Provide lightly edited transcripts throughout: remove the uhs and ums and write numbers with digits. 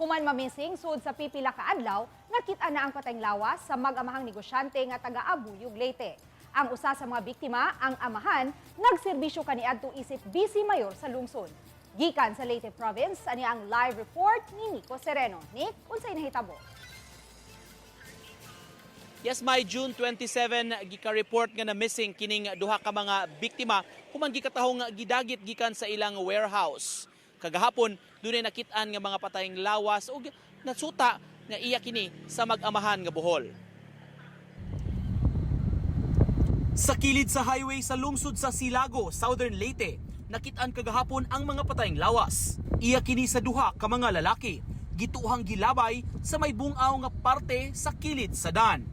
Human mamising sud sa pipila ka adlaw, nakita na ang patayng lawas sa mag-amahang negosyante nga taga Abuyog, Leyte. Ang usa sa mga biktima, ang amahan, nagserbisyo kaniadto isip Bisi Mayor sa lungsod. Gikan sa Leyte Province, ani ang live report ni Nico Sereno. Nick, unsay nahitabo? Yes, may June 27 gika-report nga na missing kining duha ka mga biktima human gikatahong gidagit gikan sa ilang warehouse. Kagahapon, dunay nakitaan nga mga patayng lawas ug natsuta nga iya kini sa mag-amahan nga buhol. Sa kilid sa highway sa lungsod sa Silago, Southern Leyte, nakitaan kagahapon ang mga patayng lawas. Iya kini sa duha ka mga lalaki, gituhang gilabay sa may bungaw nga parte sa kilid sa dan.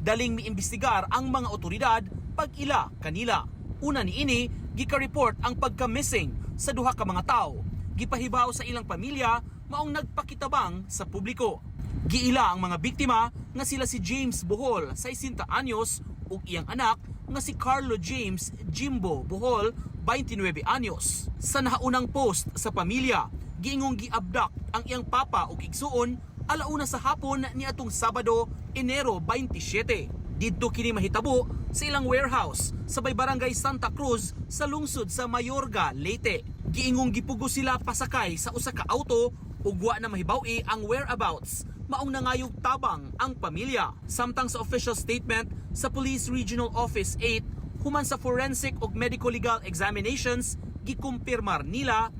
Daling miimbestigar ang mga otoridad pag-ila kanila. Una niini, gika-report ang pagka-missing sa duha ka mga tao. Gipahibaw sa ilang pamilya maong nagpakitabang sa publiko. Giila ang mga biktima nga sila si James Bohol, 60 anyos, ug iyang anak nga si Carlo James Jimbo Bohol, 29 anyos. Sa nahaunang post sa pamilya, giingong giabdak ang iyang papa ug igsuon alauna sa hapon ni atong Sabado, Enero 27. Didto kini mahitabo sa ilang warehouse sa may barangay Santa Cruz sa lungsod sa Mayorga, Leyte. Giingong gipugo sila pasakay sa usa ka auto ug wa na mahibaw-i ang whereabouts. Maong nangayog tabang ang pamilya. Samtang sa official statement sa Police Regional Office 8, human sa forensic ug medical legal examinations, gikumpirmar nila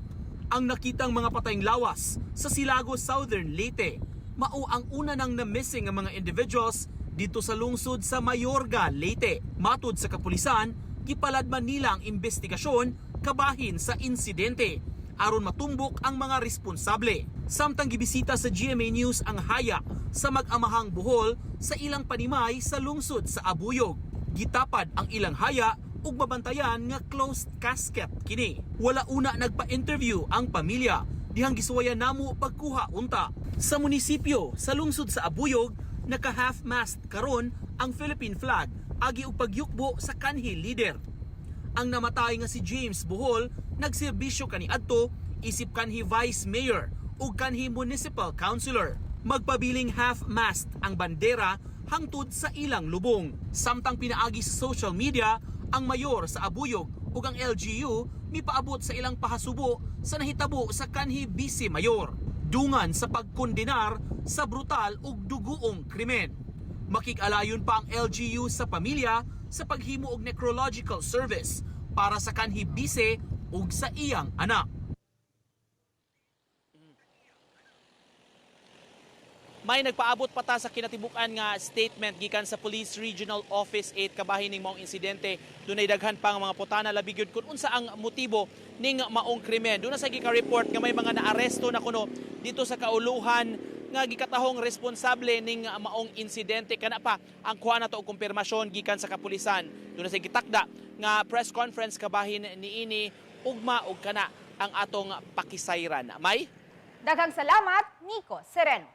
ang nakitang mga patayng lawas sa Silago, Southern Leyte. Mao ang una nang na-missing ang mga individuals dito sa lungsod sa Mayorga, Leyte. Matud sa kapulisan, gipaladman nila ang investigasyon kabahin sa insidente aron matumbok ang mga responsable. Samtang gibisita sa GMA News ang haya sa mag-amahang buhol sa ilang panimay sa lungsod sa Abuyog. Gitapad ang ilang haya ug mabantayan nga closed casket kini. Wala una nagpa-interview ang pamilya, dihang gisuwayan namo pagkuha unta. Sa munisipyo sa lungsod sa Abuyog, naka half-mast karon ang Philippine flag agi og pagyukbo sa kanhi leader. Ang namatay nga si James Bohol nagserbisyo kaniadto isip kanhi vice mayor ug kanhi municipal councilor. Magpabiling half-mast ang bandera hangtod sa ilang lubong. Samtang pinaagi sa social media, ang mayor sa Abuyog ug ang LGU mipaabot sa ilang pahasubo sa nahitabo sa kanhi Bisi Mayor. Dungan sa pagkondenar sa brutal ug duguong krimen. Makig-alayon pa ang LGU sa pamilya sa paghimo og necrological service para sa kanhi Bise ug sa iyang anak. May nagpaabot pa ta sa kinatibukan nga statement gikan sa Police Regional Office 8 kabahin ning maong insidente. Dunay daghan pang mga putana labi gyud kun unsa ang motibo ning maong krimen. Duna sa gika-report nga may mga naaresto na kuno dito sa kauluhan nga gikatahong responsable ning maong insidente. Kana pa ang kuha na to og kumpirmasyon gikan sa kapulisan. Duna sa gitakda nga press conference kabahin niini ugma og kana ang atong pakisayran. May Daghang salamat, Nico Sereno.